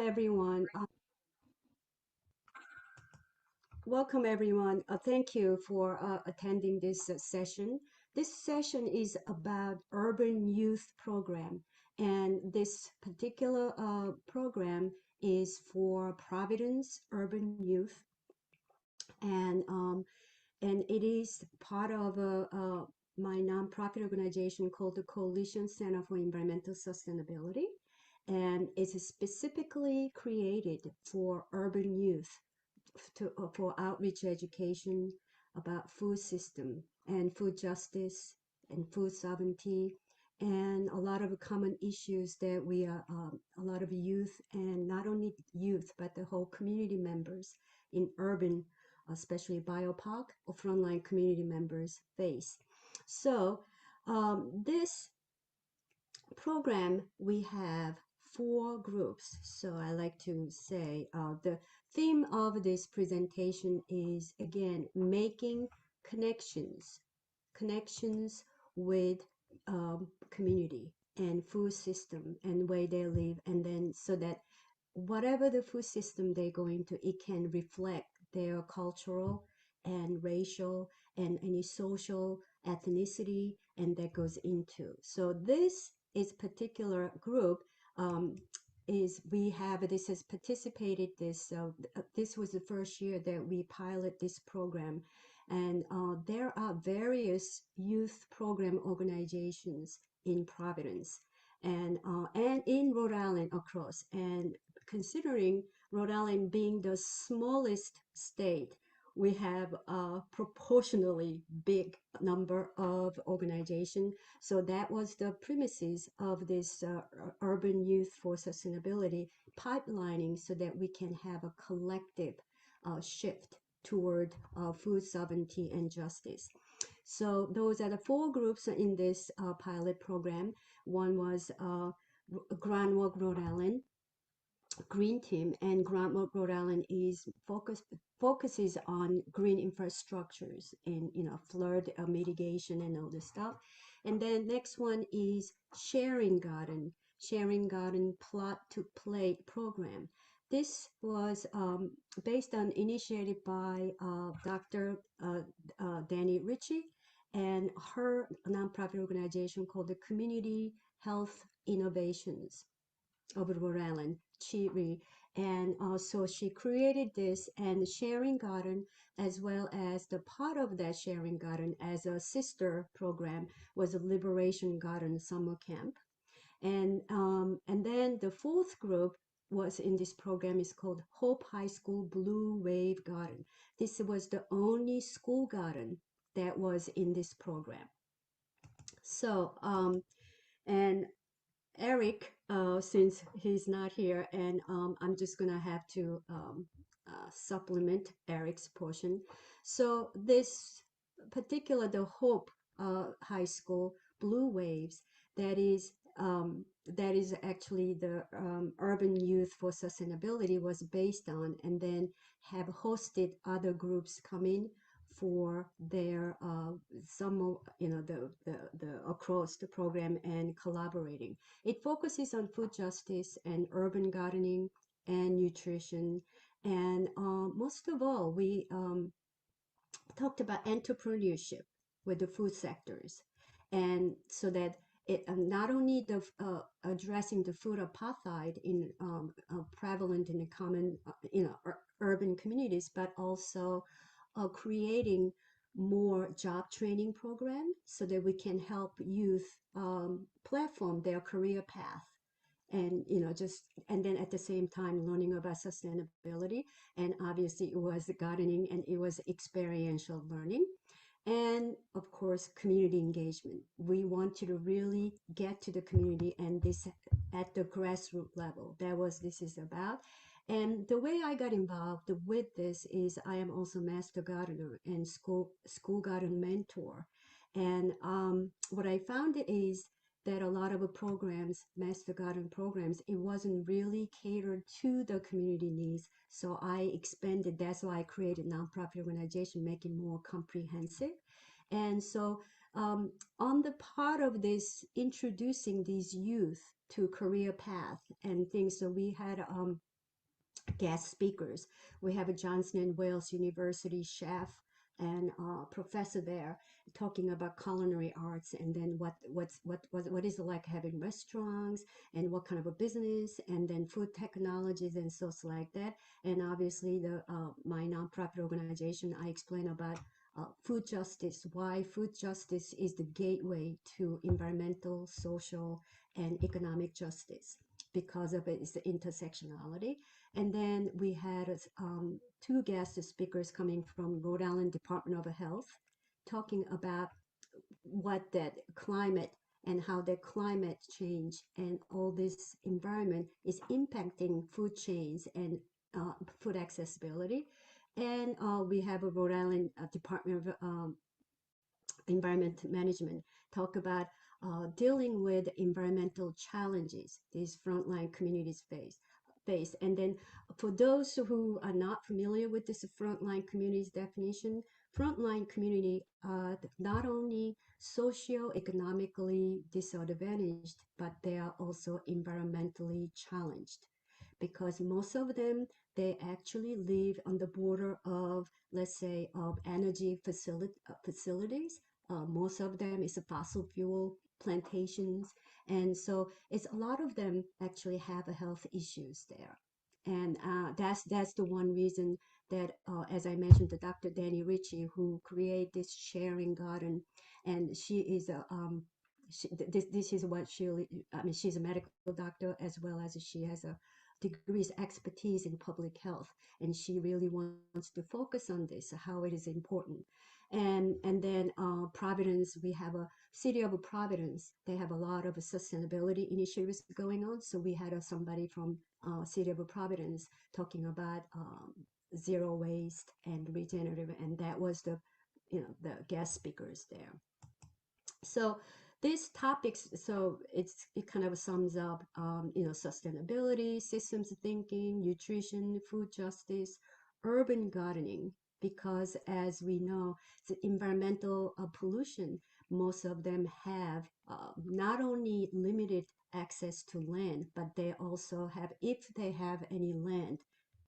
Everyone. Welcome, everyone. Thank you for attending this session. This session is about Urban Youth Program, and this particular program is for Providence Urban Youth, and it is part of my nonprofit organization called the Coalition Center for Environmental Sustainability, and it's specifically created for urban youth for outreach education about food system and food justice and food sovereignty and a lot of common issues that we are a lot of youth, and not only youth but the whole community members in urban, especially BioPOC or frontline community members face. So this program, we have four groups. So I like to say the theme of this presentation is, again, making connections, connections with community and food system and way they live, and then so that whatever the food system they go into, it can reflect their cultural and racial and any social ethnicity, and that goes into. So this is particular group is we have this has participated this was the first year that we pilot this program, and there are various youth program organizations in Providence and in Rhode Island across. And considering Rhode Island being the smallest state, we have a proportionally big number of organizations. So that was the premises of this Urban Youth for Sustainability pipelining, so that we can have a collective shift toward food sovereignty and justice. So those are the four groups in this pilot program. One was Grand Walk Rhode Island Green Team, and Grand Walk Rhode Island is focuses on green infrastructures and flood mitigation and all this stuff. And then next one is Sharing Garden Plot to Plate program. This was based on initiated by Dr. Danny Ritchie and her nonprofit organization called the Community Health Innovations of Rhode Island, Chiri. And also she created this and Sharing Garden, as well as the part of that Sharing Garden as a sister program was a Liberation Garden summer camp. And then the fourth group was in this program is called Hope High School Blue Wave Garden. This was the only school garden that was in this program. So, and Eric, since he's not here, and I'm just gonna have to supplement Eric's portion. So this particular, the Hope High School Blue Waves, that is actually the Urban Youth for Sustainability was based on, and then have hosted other groups come in for their some of the across the program and collaborating. It focuses on food justice and urban gardening and nutrition, and most of all, we talked about entrepreneurship with the food sectors, and so that it not only the addressing the food apartheid in prevalent in the common urban communities, but also creating more job training program so that we can help youth platform their career path, and just, and then at the same time learning about sustainability. And obviously it was gardening and it was experiential learning, and of course community engagement. We want you to really get to the community, and this at the grassroots level. That was this is about. And the way I got involved with this is I am also master gardener and school garden mentor. And what I found is that a lot of programs, master garden programs, it wasn't really catered to the community needs. So I expanded. That's why I created nonprofit organization, making more comprehensive. And so on the part of this, introducing these youth to career path and things, so we had guest speakers. We have a Johnson and Wales University chef and professor there talking about culinary arts, and then what is it like having restaurants, and what kind of a business, and then food technologies and stuff like that. And obviously the my nonprofit organization, I explain about food justice, why food justice is the gateway to environmental, social, and economic justice because of its intersectionality. And then we had two guest speakers coming from Rhode Island Department of Health talking about what that climate and how that climate change and all this environment is impacting food chains and food accessibility. And we have a Rhode Island Department of Environment Management talk about dealing with environmental challenges these frontline communities face. And then for those who are not familiar with this frontline communities definition, frontline community are not only socio-economically disadvantaged, but they are also environmentally challenged because most of them, they actually live on the border of, let's say, of energy facilities. Most of them is a fossil fuel plantations, and so it's a lot of them actually have a health issues there. And that's the one reason that, as I mentioned, the Dr. Danny Ritchie, who create this sharing garden, and she is a this is what she, I mean, she's a medical doctor as well as she has a degrees expertise in public health, and she really wants to focus on this, how it is important. And then Providence, we have a city of Providence, they have a lot of sustainability initiatives going on, so we had somebody from city of Providence talking about zero waste and regenerative, and that was the, you know, the guest speakers there. So these topics, so it kind of sums up, you know, sustainability, systems thinking, nutrition, food justice, urban gardening, because as we know, the environmental pollution, most of them have not only limited access to land, but they also have, if they have any land,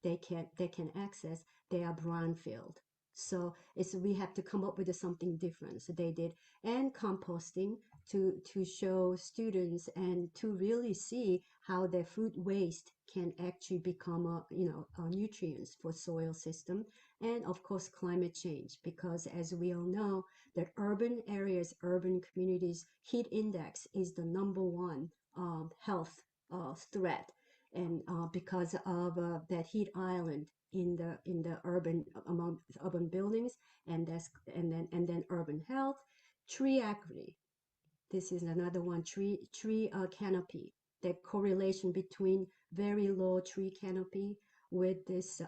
they can access, they are brownfield. So it's, we have to come up with something different. So they did, and composting to show students and to really see how their food waste can actually become a, you know, a nutrients for soil system. And of course climate change, because as we all know that urban areas, urban communities heat index is the number one health threat, and because of that heat island in the urban, among urban buildings, and that's, and then urban health, tree equity. This is another one, tree canopy. The correlation between very low tree canopy with this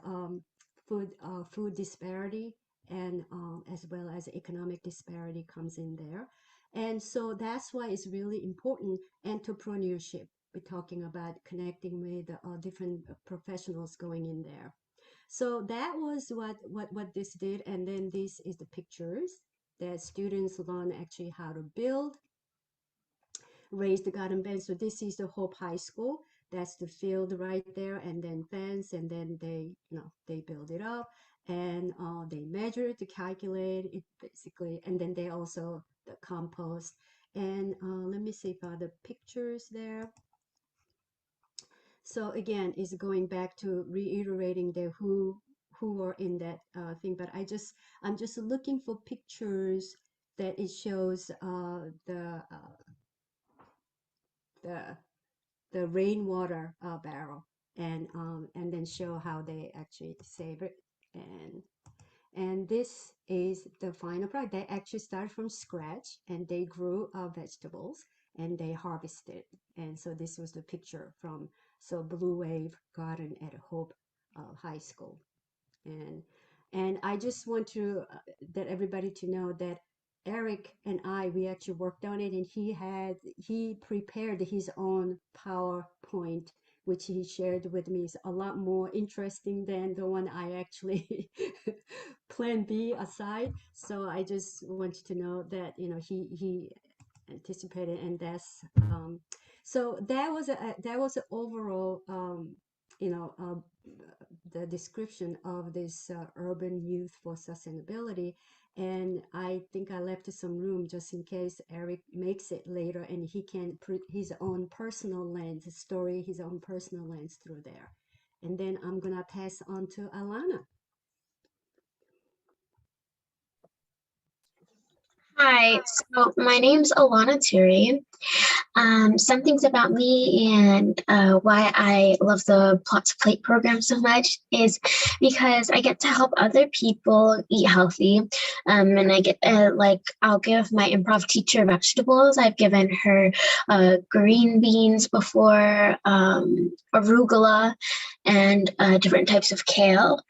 food disparity, and as well as economic disparity comes in there. And so that's why it's really important entrepreneurship. We're talking about connecting with different professionals going in there. So that was what this did, and then this is the pictures that students learn actually how to build, raise the garden bed. So this is the Hope High School. That's the field right there, and then fence, and then they, you know, they build it up, and they measure it to calculate it basically, and then they also the compost. And let me see if I have the pictures there. So again, is going back to reiterating the who are in that thing. But I'm just looking for pictures that it shows the the rainwater barrel, and then show how they actually save it. And this is the final product. They actually started from scratch, and they grew vegetables, and they harvested. And so this was the picture from, so Blue Wave Garden at Hope High School. and and I just want to that everybody to know that Eric and I, we actually worked on it, and he prepared his own PowerPoint, which he shared with me. Is a lot more interesting than the one I actually plan B aside. So I just want you to know that, you know, he anticipated, and that's so that was a that was an overall, you know, the description of this urban youth for sustainability. And I think I left some room just in case Eric makes it later and he can put his own personal lens, story, his own personal lens through there. And then I'm gonna pass on to Alana. Hi, so my name's Alana Turi. Some things about me and why I love the Plot to Plate program so much is because I get to help other people eat healthy. And I get I'll give my improv teacher vegetables. I've given her green beans before, arugula, and different types of kale.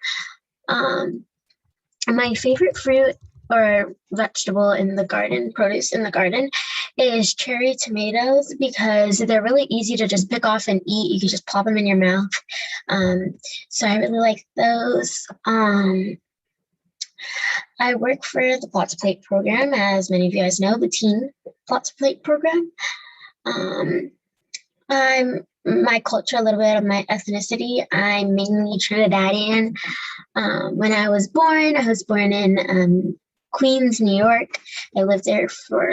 Um, my favorite fruit or vegetable in the garden, produce in the garden, is cherry tomatoes because they're really easy to just pick off and eat. You can just pop them in your mouth. So I really like those. I work for the Plot to Plate program, as many of you guys know, the teen Plot to Plate program. I'm my culture, a little bit of my ethnicity. I'm mainly Trinidadian. When I was born in Queens, New York. I lived there for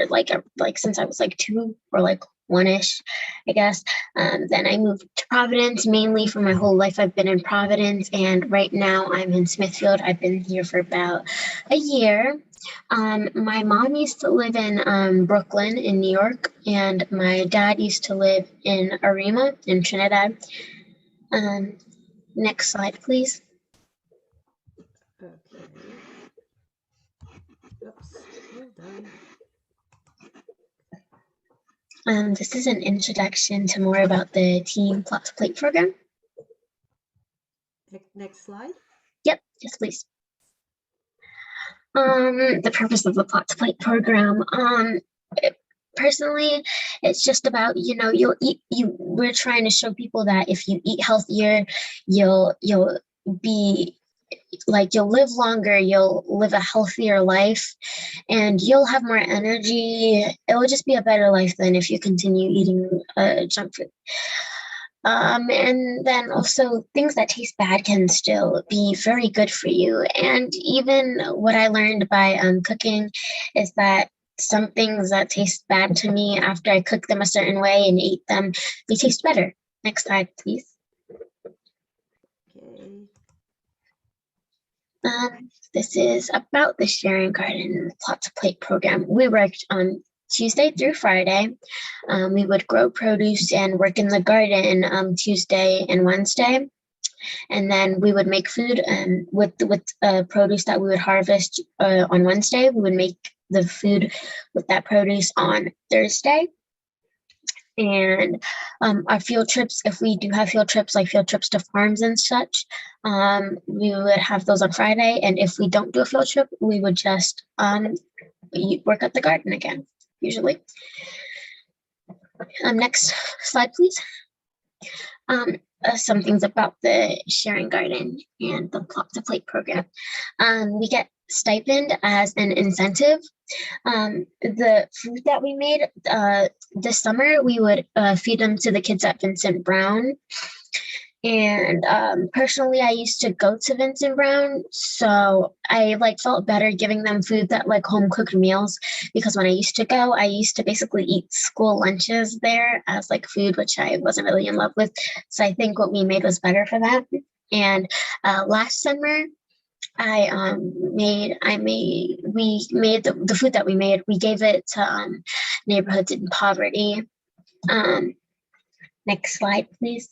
since I was like 2 or like 1-ish, I guess. Then I moved to Providence, mainly for my whole life. I've been in Providence, and right now I'm in Smithfield. I've been here for about a year. My mom used to live in Brooklyn in New York, and my dad used to live in Arima in Trinidad. Next slide, please. Okay. Oops, hold on. This is an introduction to more about the Teen Plot to Plate program. Next slide. Yep, yes, please. The purpose of the Plot to Plate program. Personally, it's just about, we're trying to show people that if you eat healthier, you'll be like, you'll live longer, you'll live a healthier life, and you'll have more energy. It will just be a better life than if you continue eating junk food. And then also things that taste bad can still be very good for you. And even what I learned by cooking is that some things that taste bad to me, after I cook them a certain way and eat them, they taste better. Next slide, please. Okay. This is about the Sharing Garden Plot to Plate program. We worked on Tuesday through Friday. We would grow produce and work in the garden Tuesday and Wednesday. And then we would make food with produce that we would harvest on Wednesday. We would make the food with that produce on Thursday. And our field trips, if we do have field trips, like field trips to farms and such, we would have those on Friday. And if we don't do a field trip, we would just work at the garden again, usually. Next slide, please. Some things about the Sharing Garden and the Plot to Plate program. We get stipend as an incentive. The food that we made this summer, we would feed them to the kids at Vincent Brown. And personally, I used to go to Vincent Brown, so I felt better giving them food that home cooked meals, because when I used to go, I used to basically eat school lunches there as food, which I wasn't really in love with. So I think what we made was better for that. And last summer, we made the food that we made. We gave it to neighborhoods in poverty. Next slide, please.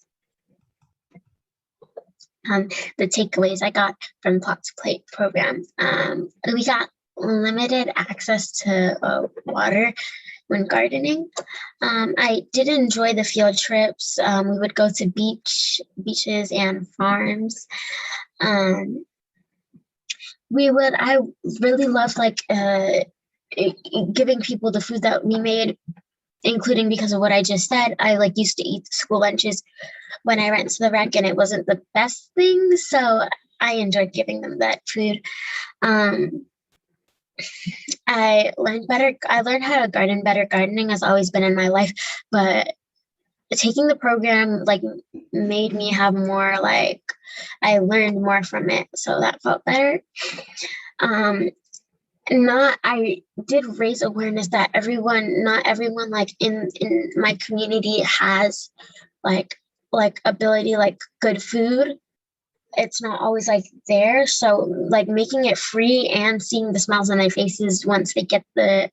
The takeaways I got from Plot to Plate program. We got limited access to water when gardening. I did enjoy the field trips. We would go to beaches and farms. I really loved giving people the food that we made, including because of what I just said. I used to eat school lunches when I went to the rec, and it wasn't the best thing, so I enjoyed giving them that food. I learned how to garden better. Gardening has always been in my life, but taking the program made me have more I learned more from it, so that felt better. I did raise awareness that not everyone like in my community has like ability, like good food. It's not always like there, so like making it free and seeing the smiles on their faces once they get the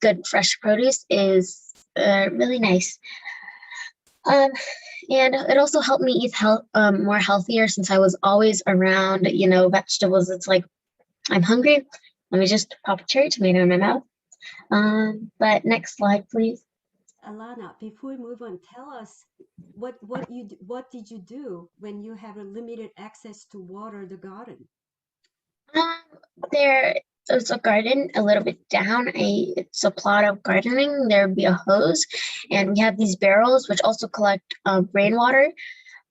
good fresh produce is really nice. And it also helped me eat more healthier, since I was always around, vegetables. It's like, I'm hungry, let me just pop a cherry tomato in my mouth. But next slide, please. Alana, before we move on, tell us what did you do when you have a limited access to water the garden? There's a garden a little bit down. It's a plot of gardening. There would be a hose, and we have these barrels which also collect rainwater.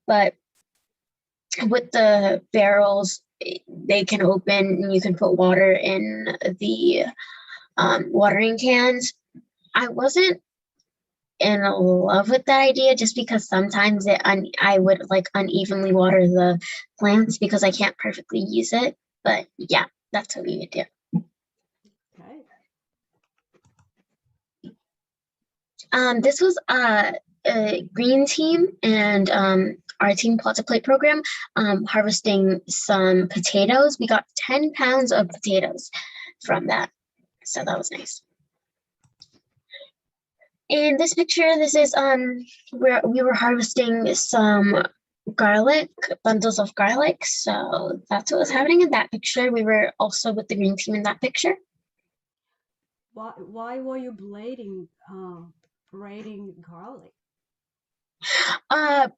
But with the barrels, they can open and you can put water in the watering cans. I wasn't in love with that idea, just because sometimes I would like unevenly water the plants because I can't perfectly use it. But yeah, that's what we would do. Okay. This was a green team and our team Plot to Plate program harvesting some potatoes. We got 10 pounds of potatoes from that, so that was nice. In this picture, this is where we were harvesting some garlic, bundles of garlic. So that's what was happening in that picture. We were also with the green team in that picture. Why were you braiding garlic?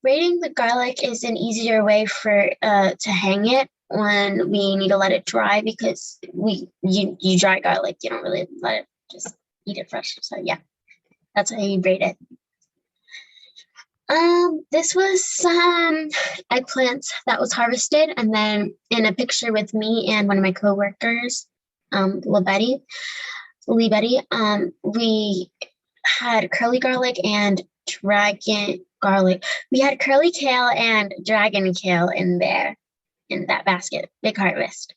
Braiding the garlic is an easier way for to hang it when we need to let it dry, because you dry garlic, you don't really let it just eat it fresh. So yeah, that's how you braid it. This was some eggplants that was harvested, and then in a picture with me and one of my coworkers, Lee Betty, we had curly garlic and dragon garlic. We had curly kale and dragon kale in there, in that basket. Big harvest.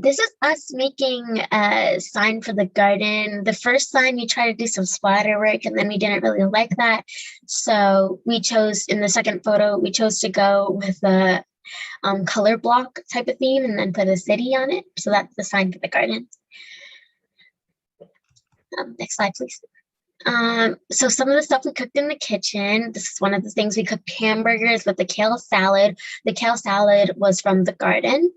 This is us making a sign for the garden. The first sign, we tried to do some splatter work, and then we didn't really like that. So we chose, in the second photo, we chose to go with the color block type of theme and then put a city on it. So that's the sign for the garden. Next slide, please. So some of the stuff we cooked in the kitchen, this is one of the things. We cooked hamburgers with the kale salad. The kale salad was from the garden.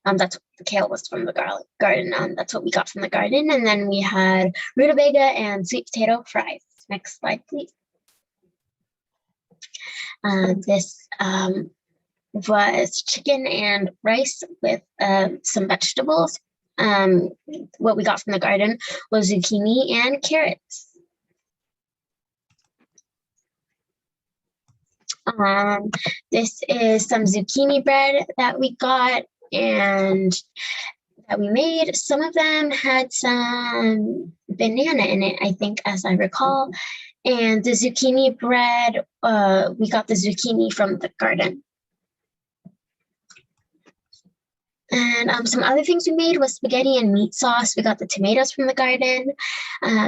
The kale was from the garden. That's what we got from the garden. And then we had rutabaga and sweet potato fries. Next slide, please. This was chicken and rice with some vegetables. What we got from the garden was zucchini and carrots. This is some zucchini bread that we got and that we made. Some of them had some banana in it, I think, as I recall. And the zucchini bread, we got the zucchini from the garden. And some other things we made was spaghetti and meat sauce. We got the tomatoes from the garden.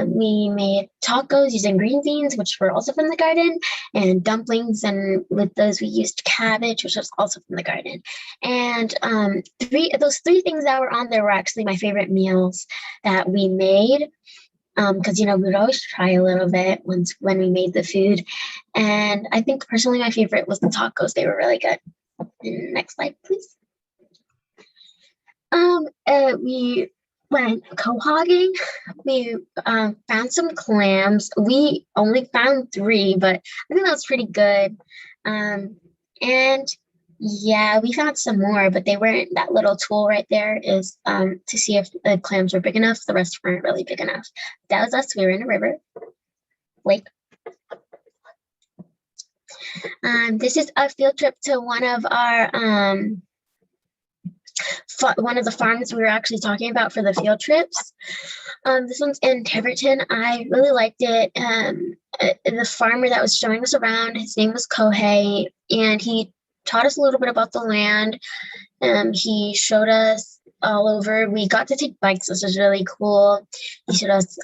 We made tacos using green beans, which were also from the garden, and dumplings. And with those, we used cabbage, which was also from the garden. And those three things that were on there were actually my favorite meals that we made. Because we would always try a little bit when we made the food. And I think personally my favorite was the tacos. They were really good. Next slide, please. We went quahogging. We found some clams. We only found 3, but I think that was pretty good. And yeah, we found some more, but they weren't. That little tool right there is to see if the clams were big enough. The rest weren't really big enough. That was us. We were in a river, lake. This is a field trip to one of our one of the farms we were actually talking about for the field trips. This one's in Tiverton. I really liked it. The farmer that was showing us around, his name was Kohei, and he taught us a little bit about the land. He showed us all over. We got to take bikes, which was really cool. He showed us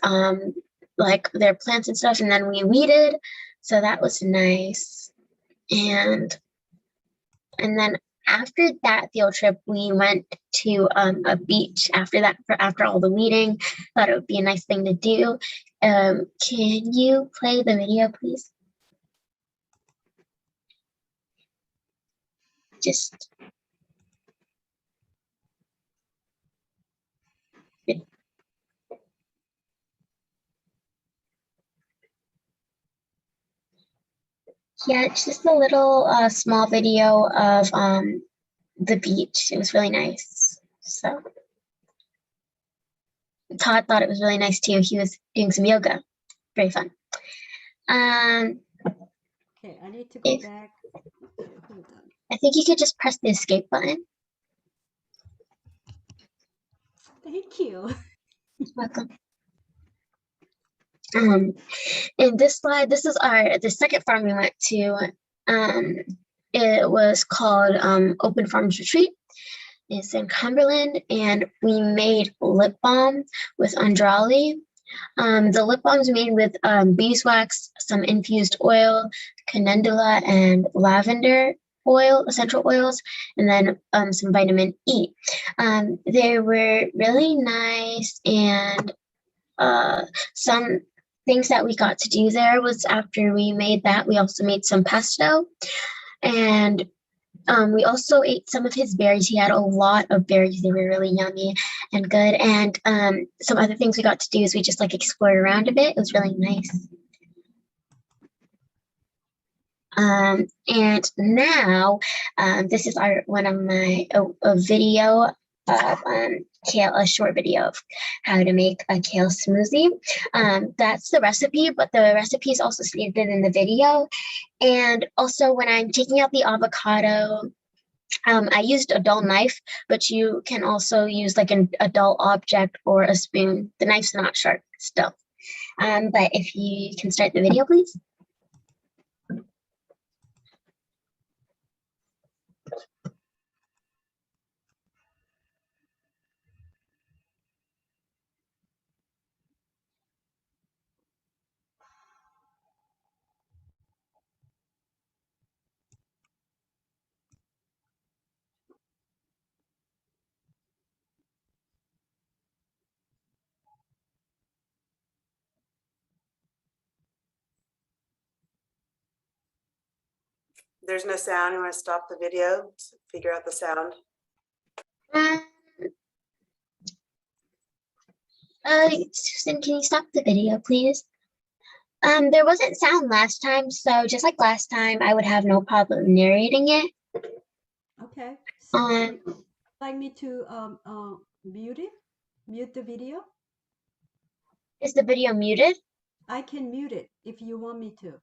like their plants and stuff, and then we weeded, so that was nice. And then after that field trip, we went to a beach after that, after all the weeding. Thought it would be a nice thing to do. Can you play the video, please? Just. Yeah, it's just a little small video of the beach. It was really nice. So Todd thought it was really nice too. He was doing some yoga. Very fun. Okay, I need to go back. Okay, hold on. I think you could just press the escape button. Thank you. You're welcome. In this slide, this is the second farm we went to. It was called Open Farms Retreat. It's in Cumberland, and we made lip balm with Andrali. The lip balm is made with beeswax, some infused oil, calendula, and lavender oil, essential oils, and then some vitamin E. They were really nice, and some things that we got to do there was after we made that, we also made some pesto, and we also ate some of his berries. He had a lot of berries. They were really yummy and good. And some other things we got to do is we just like explored around a bit. It was really nice. And now this is one of my video of kale, a short video of how to make a kale smoothie. That's the recipe, but the recipe is also stated in the video. And also when I'm taking out the avocado, I used a dull knife, but you can also use like a dull object or a spoon. The knife's not sharp still. But if you can start the video, please. There's no sound. You want to stop the video? Figure out the sound. Susan, can you stop the video, please? There wasn't sound last time, so just like last time, I would have no problem narrating it. Okay. So would you like me to mute it? Mute the video? Is the video muted? I can mute it if you want me to.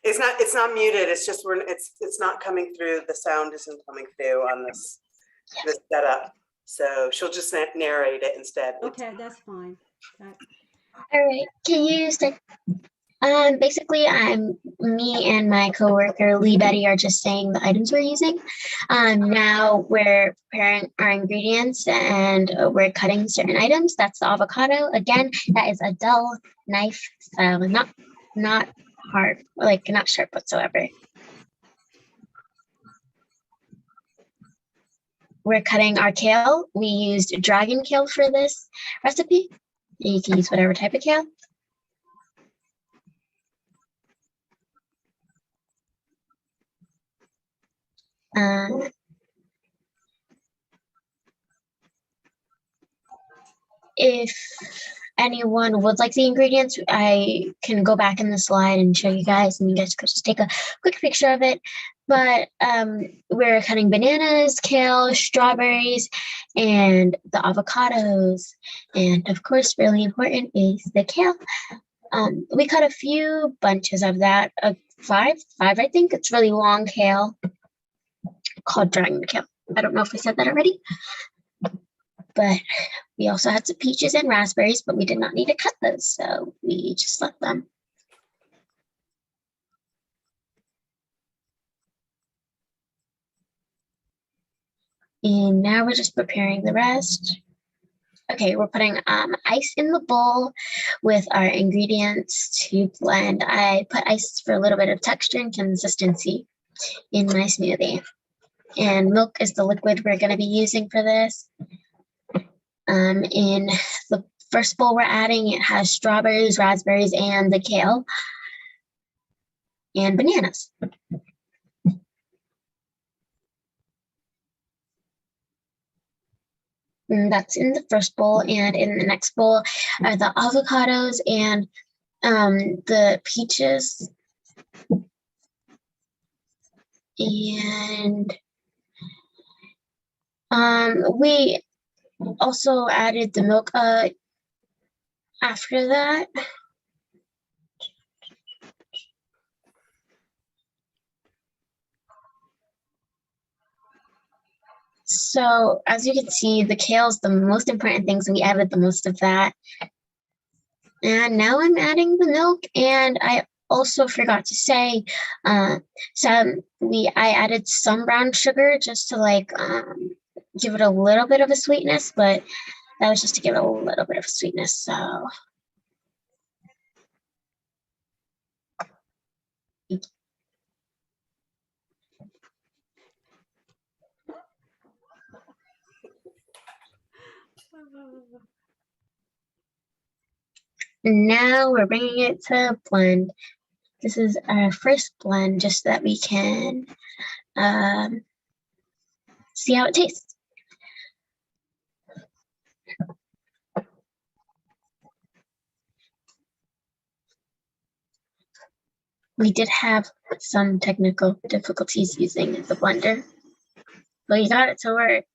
It's not muted. It's just it's not coming through. The sound isn't coming through on this setup. So she'll just narrate it instead. Okay, that's fine. All right. Can you start? Basically, me and my coworker Lee Betty are just saying the items we're using. Now we're preparing our ingredients and we're cutting certain items. That's the avocado. Again, that is a dull knife, so not hard, like not sharp whatsoever. We're cutting our kale. We used dragon kale for this recipe. You can use whatever type of kale. If anyone would like the ingredients, I can go back in the slide and show you guys, and you guys could just take a quick picture of it. But we're cutting bananas, kale, strawberries, and the avocados. And of course, really important is the kale. We cut a few bunches of that, five, I think. It's really long kale called dragon kale. I don't know if I said that already. but we also had some peaches and raspberries, but we did not need to cut those, so we just left them. And now we're just preparing the rest. Okay, we're putting ice in the bowl with our ingredients to blend. I put ice for a little bit of texture and consistency in my smoothie. And milk is the liquid we're going to be using for this. In the first bowl we're adding, it has strawberries, raspberries, and the kale, and bananas. And that's in the first bowl, and in the next bowl are the avocados and the peaches. And we also added the milk after that. So as you can see, the kale is the most important thing, so we added the most of that. And now I'm adding the milk, and I also forgot to say, I added some brown sugar just to like give it a little bit of a sweetness, but that was just to give it a little bit of a sweetness. So now we're bringing it to blend. This is our first blend, just so that we can see how it tastes. We did have some technical difficulties using the blender, but we got it to work.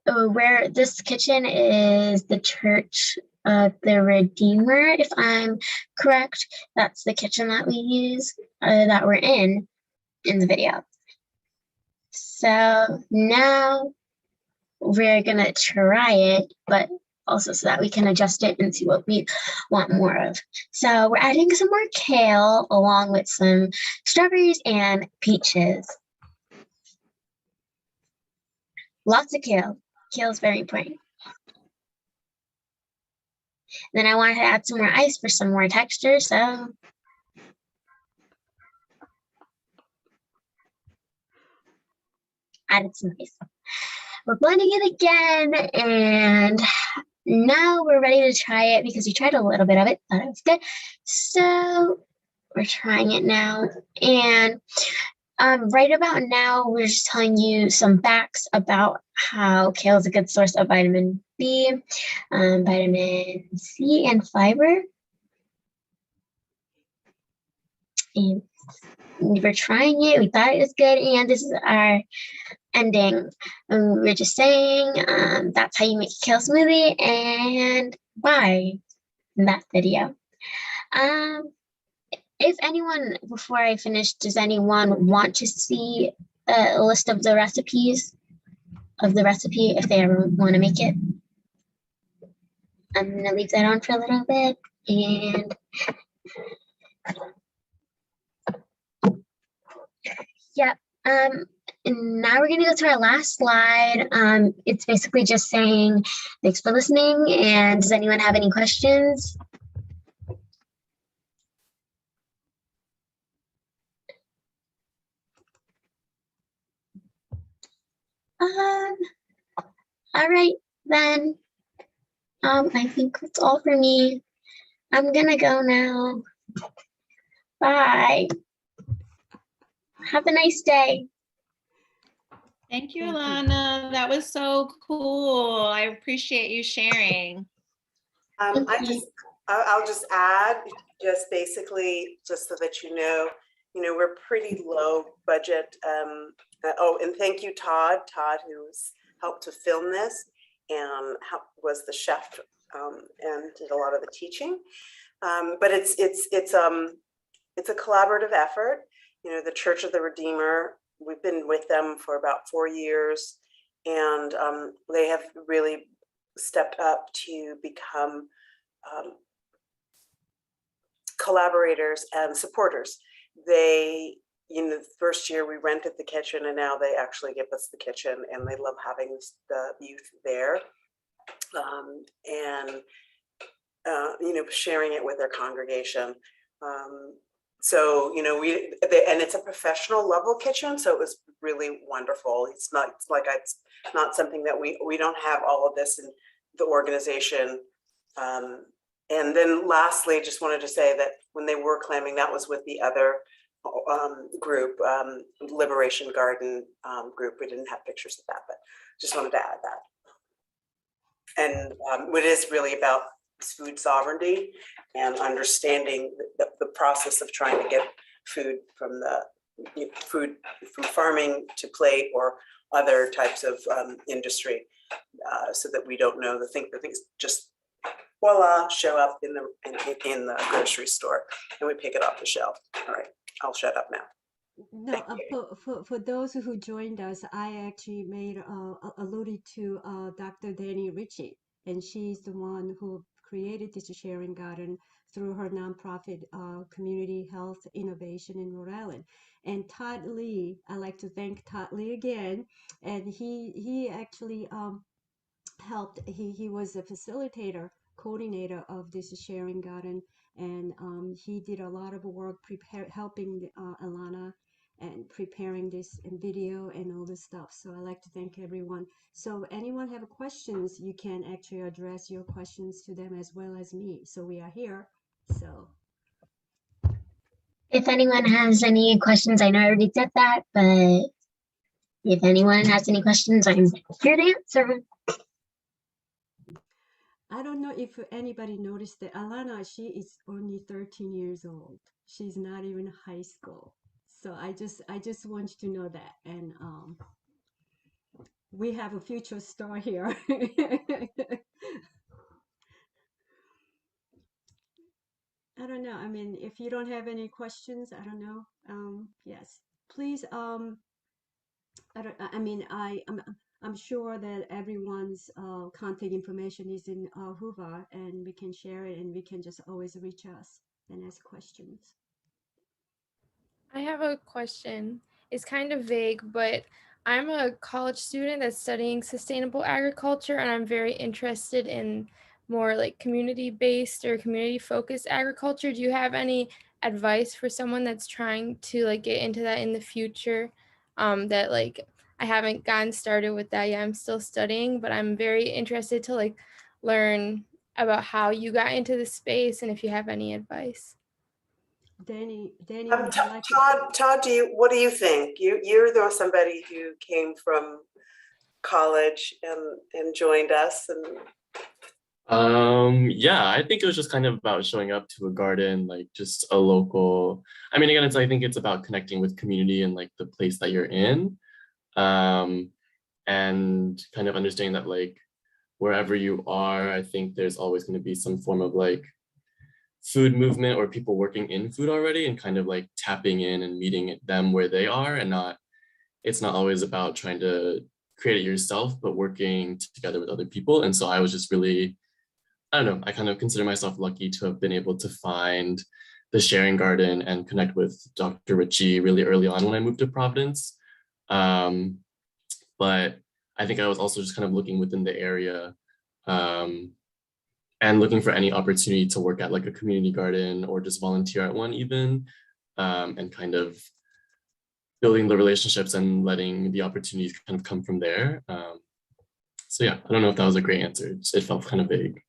Where this kitchen is the Church of the Redeemer, if I'm correct. That's the kitchen that we use, that we're in the video. So now we're gonna try it, but also so that we can adjust it and see what we want more of. So we're adding some more kale along with some strawberries and peaches. Lots of kale. Kale is very important. Then I wanted to add some more ice for some more texture, so added some ice. We're blending it again, and now we're ready to try it because we tried a little bit of it, thought it was good. So we're trying it now, and right about now, we're just telling you some facts about how kale is a good source of vitamin B, vitamin C, and fiber. And we were trying it, we thought it was good, and this is our ending. We're just saying that's how you make a kale smoothie and why in that video. If anyone, before I finish, does anyone want to see a list of the recipes of the recipe if they ever want to make it? I'm gonna leave that on for a little bit, and yeah. And now we're gonna go to our last slide. It's basically just saying thanks for listening, and does anyone have any questions? All right, then. I think that's all for me. I'm gonna go now. Bye. Have a nice day. Thank you, Thank you. Alana. That was so cool. I appreciate you sharing. I'll just add, just basically, just so that you know, we're pretty low budget. And thank you, Todd, who's helped to film this and was the chef and did a lot of the teaching. But it's a collaborative effort, the Church of the Redeemer. We've been with them for about 4 years, and they have really stepped up to become collaborators and supporters. They, the first year we rented the kitchen, and now they actually give us the kitchen, and they love having the youth there, and sharing it with their congregation. So and it's a professional level kitchen, so it was really wonderful. It's not something that we don't have all of this in the organization. And then lastly, just wanted to say that when they were clamming, that was with the other group, Liberation Garden group. We didn't have pictures of that, but just wanted to add that. And it is really about food sovereignty and understanding the process of trying to get food from farming to plate or other types of industry, so that we don't know the things just voila show up in the grocery store and we pick it off the shelf. All right, I'll shut up now. No, for those who joined us, I actually alluded to Dr. Danny Ritchie, and she's the one who created this sharing garden through her nonprofit Community Health Innovation in Rhode Island. And Todd Lee, I'd like to thank Todd Lee again, and he actually helped. He was a facilitator, coordinator of this sharing garden, and he did a lot of work helping Alana and preparing this video and all this stuff. So I'd like to thank everyone. So anyone have questions, you can actually address your questions to them as well as me. So we are here. So if anyone has any questions, I know I already said that, but if anyone has any questions, I'm here to answer. I don't know if anybody noticed that Alana, she is only 13 years old. She's not even high school. So I just want you to know that. And we have a future star here. I don't know. I mean, if you don't have any questions, I don't know. Yes, please. I'm sure that everyone's contact information is in Whova, and we can share it, and we can just always reach us and ask questions. I have a question. It's kind of vague, but I'm a college student that's studying sustainable agriculture, and I'm very interested in more like community-based or community-focused agriculture. Do you have any advice for someone that's trying to like get into that in the future? That like I haven't gotten started with that yet. I'm still studying, but I'm very interested to like learn about how you got into the space and if you have any advice. Danny, would you like Todd, what do you think? You're somebody who came from college and joined us, and yeah, I think it was just kind of about showing up to a garden, like just a local. I mean, again, I think it's about connecting with community and like the place that you're in, and kind of understanding that like wherever you are, I think there's always going to be some form of like food movement or people working in food already, and kind of like tapping in and meeting them where they are, and it's not always about trying to create it yourself, but working together with other people. And so I was just really, I don't know, I kind of consider myself lucky to have been able to find the sharing garden and connect with Dr. Ritchie really early on when I moved to Providence. But I think I was also just kind of looking within the area, and looking for any opportunity to work at like a community garden or just volunteer at one even, and kind of building the relationships and letting the opportunities kind of come from there. So yeah, I don't know if that was a great answer. It felt kind of vague.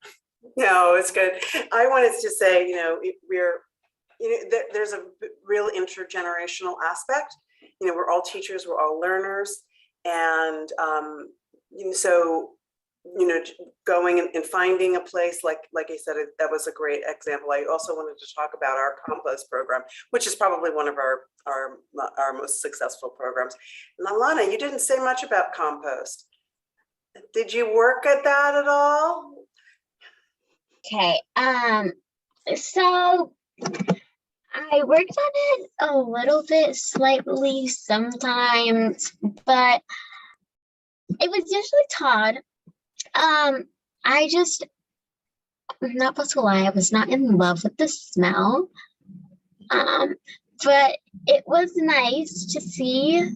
No, it's good. I wanted to say, there's a real intergenerational aspect. We're all teachers, we're all learners, and so going and finding a place like I said, that was a great example. I also wanted to talk about our compost program, which is probably one of our most successful programs. And Alana, you didn't say much about compost. Did you work at that at all? Okay. So I worked on it a little bit, slightly sometimes, but it was usually Todd. I just, not supposed to lie, I was not in love with the smell. But it was nice to see,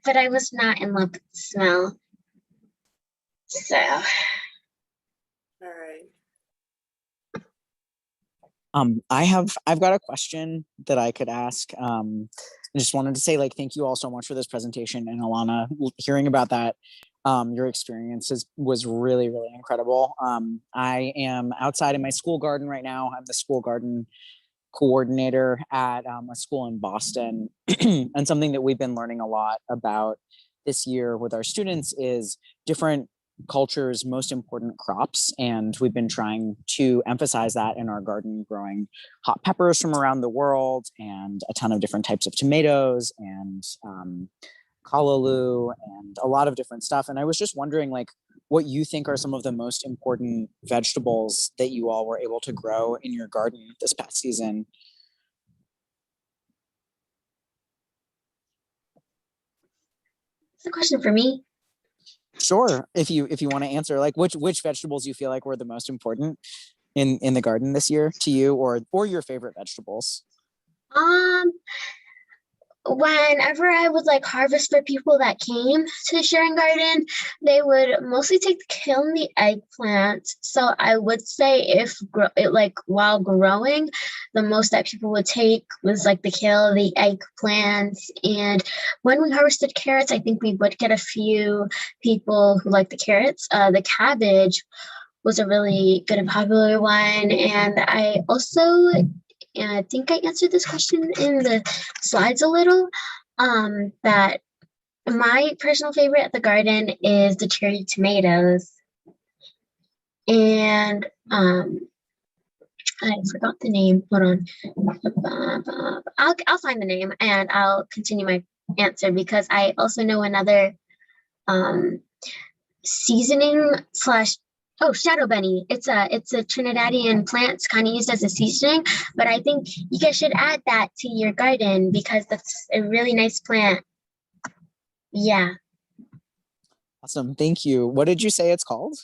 but I was not in love with the smell. So, All right. I've got a question that I could ask. I just wanted to say, like, thank you all so much for this presentation. And Alana, hearing about that, your experiences was really, really incredible. I am outside in my school garden right now. I'm the school garden coordinator at a school in Boston. And something that we've been learning a lot about this year with our students is different culture's most important crops. And we've been trying to emphasize that in our garden, growing hot peppers from around the world and a ton of different types of tomatoes and callaloo and a lot of different stuff. And I was just wondering, like, what you think are some of the most important vegetables that you all were able to grow in your garden this past season. it's a question for me. Sure, if you want to answer, like, which vegetables you feel like were the most important in the garden this year to you, or your favorite vegetables. Um, Whenever I would like harvest for people that came to the sharing garden, they would mostly take the kale and the eggplant. So I would say if like while growing, the most that people would take was like the kale, the eggplants, and when we harvested carrots, I think we would get a few people who like the carrots. The cabbage was a really good and popular one, and I also. And I think I answered this question in the slides a little, that my personal favorite at the garden is the cherry tomatoes. And I forgot the name. Hold on. I'll find the name and I'll continue my answer because I also know another seasoning slash shadow bunny. It's a Trinidadian plant. It's kind of used as a seasoning, but I think you guys should add that to your garden because that's a really nice plant. Yeah. Awesome, thank you. What did you say it's called?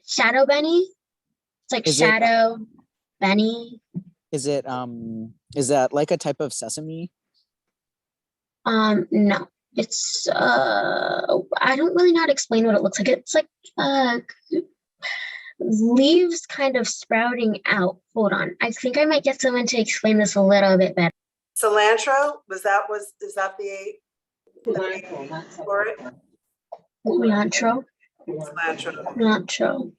Shadow bunny. It's like shadow bunny. Is that like a type of sesame? No. It's I don't really know how to explain what it looks like. It's like leaves kind of sprouting out. Hold on. I think I might get someone to explain this a little bit better. Cilantro, is that the name for it? Cilantro. Cilantro. Cilantro.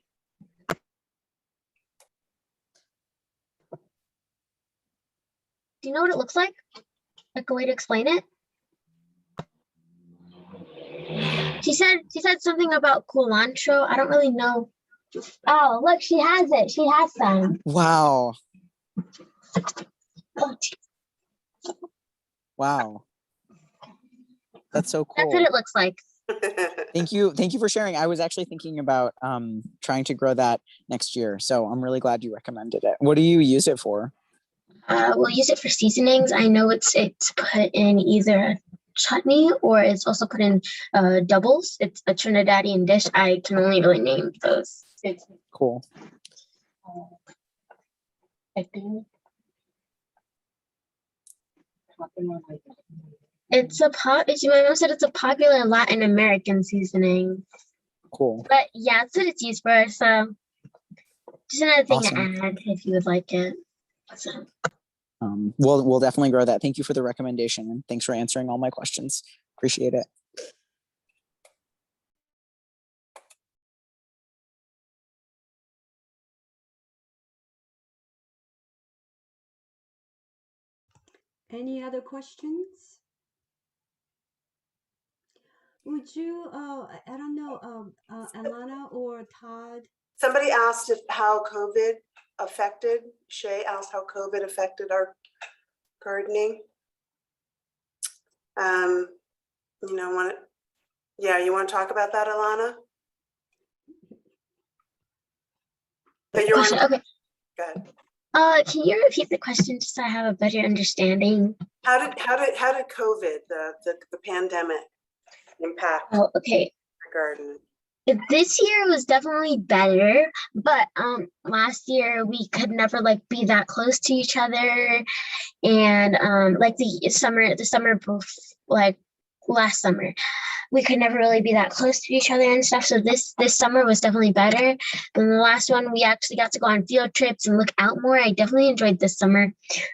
Do you know what it looks like? Like a way to explain it? She said something about culantro. I don't really know. Oh, look, she has it. She has some. Wow. Oh, Wow. That's so cool. that's what it looks like. Thank you for sharing. I was actually thinking about trying to grow that next year, so I'm really glad you recommended it. What do you use it for? We'll use it for seasonings. I know it's put in either a chutney or it's also put in doubles. It's a Trinidadian dish. I can only really name those. Cool. It's my mom said it's a popular Latin American seasoning. Cool. But yeah, that's what it's used for. So just another thing Awesome. to add if you would like it. So. We'll definitely grow that. Thank you for the recommendation and thanks for answering all my questions. Appreciate it. Any other questions? Would you, I don't know, Alana or Todd? Somebody asked how COVID affected, Shay asked how COVID affected our gardening. You want to talk about that, Alana? But you're on, Okay. go ahead. Can you repeat the question just so I have a better understanding? How did COVID, the pandemic, impact Oh, okay. the garden? This year was definitely better, but last year we could never like be that close to each other, and like the summer like last summer we could never really be that close to each other and stuff. So this summer was definitely better than the last one. We actually got to go on field trips and look out more. I definitely enjoyed this summer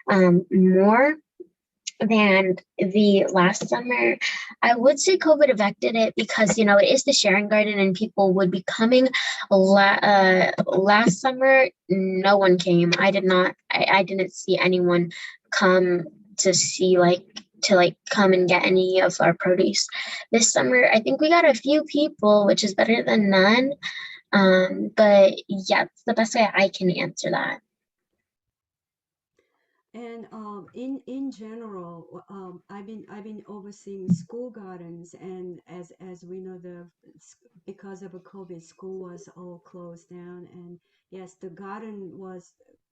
more than the last summer. I would say COVID affected it because, you know, it is the Sharon Garden and people would be coming. Last summer, no one came. I didn't see anyone come to see to come and get any of our produce. This summer, I think we got a few people, which is better than none. But yeah, it's the best way I can answer that. And in general, I've been overseeing school gardens, and as we know, because of a COVID, school was all closed down. And yes,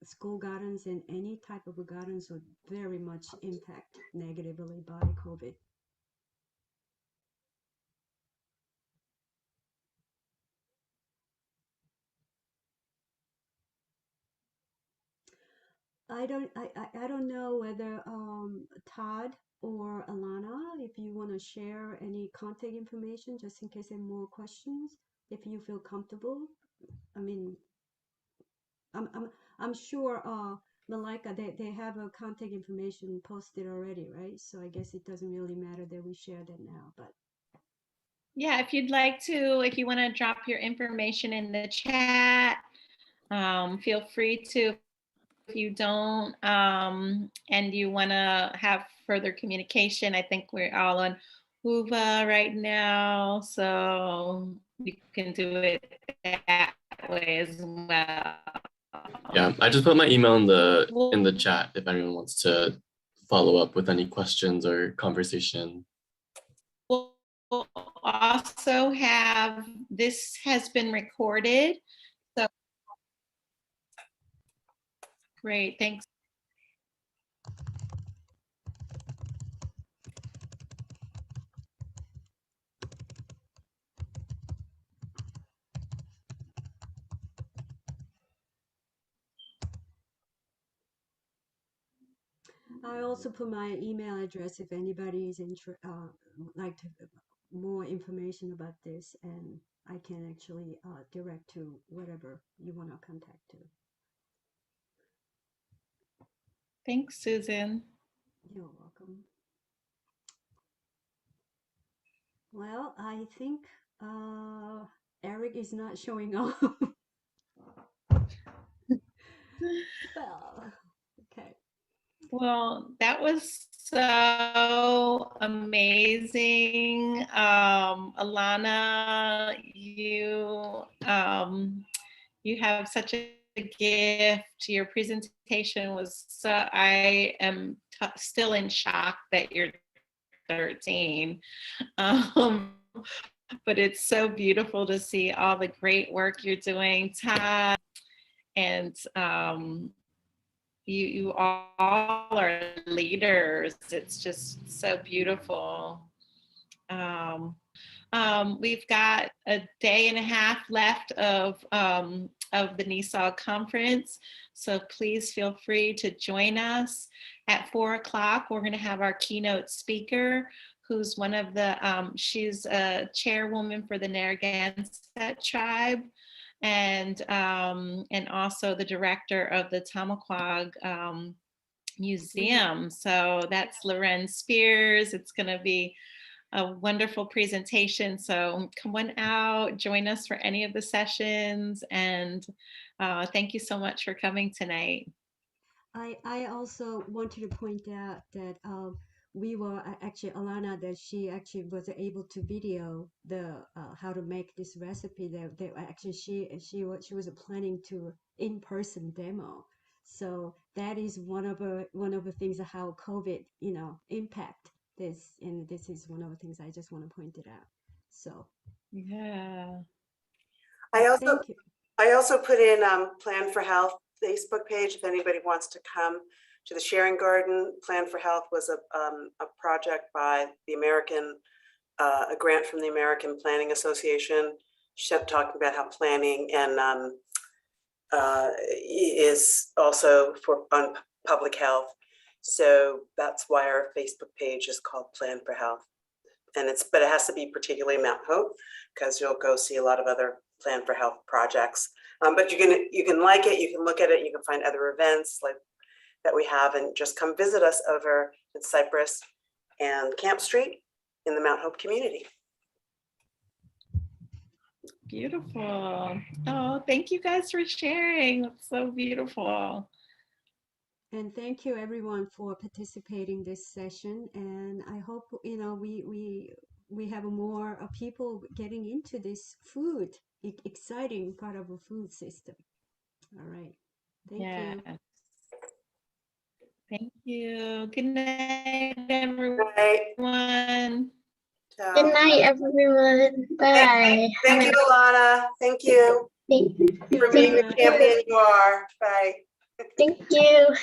school gardens and any type of gardens were very much impacted negatively by COVID. I don't know whether Todd or Alana, if you want to share any contact information just in case there are more questions, if you feel comfortable. I mean, I'm sure Malika, they have a contact information posted already, right? So I guess it doesn't really matter that we share that now, but Yeah, if you'd like to, if you want to drop your information in the chat, feel free to. If you don't, and you want to have further communication, I think we're all on Whova right now, so you can do it that way as well. Yeah, I just put my email in the chat if anyone wants to follow up with any questions or conversation. We'll also have, this has been recorded, so great, thanks. I also put my email address if anybody is like to more information about this, and I can actually direct to whatever you want to contact to. Thanks, Susan. You're welcome. Well, I think Eric is not showing up. Well, okay. Well, that was so amazing. Alana, you have such a gift. Your presentation was so, I am still in shock that you're 13. But it's so beautiful to see all the great work you're doing, Todd. And you all are leaders. It's just so beautiful. We've got a day and a half left of the NESOG conference. So please feel free to join us at 4 o'clock. We're going to have our keynote speaker, who's one of the, she's a chairwoman for the Narragansett tribe, and also the director of the Tamaqua Museum. So that's Loren Spears. It's going to be a wonderful presentation. So come on out, join us for any of the sessions, and thank you so much for coming tonight. I also wanted to point out that we were actually Alana, that she actually was able to video the how to make this recipe. That actually she was planning to in-person demo. So that is one of the things of how COVID impact this, and this is one of the things I just want to point it out. So yeah, I also put in Plan for Health Facebook page if anybody wants to come to the Sharing Garden. Plan for Health was a project by the American, a grant from the American Planning Association. She kept talking about how planning and is also on public health. So that's why our Facebook page is called Plan for Health. And but it has to be particularly Mount Hope, because you'll go see a lot of other Plan for Health projects. But you can like it, you can look at it, you can find other events like that we have, and just come visit us over in Cypress and Camp Street in the Mount Hope community. Beautiful. Oh, thank you guys for sharing. That's so beautiful. And thank you everyone for participating this session. And I hope, you know, we have more people getting into this food, exciting part of a food system. All right. Thank you. Thank you. Good night, everyone. Good night, everyone. Bye. Thank you, Alana. Thank you Thank for being the champion you are. Bye. you.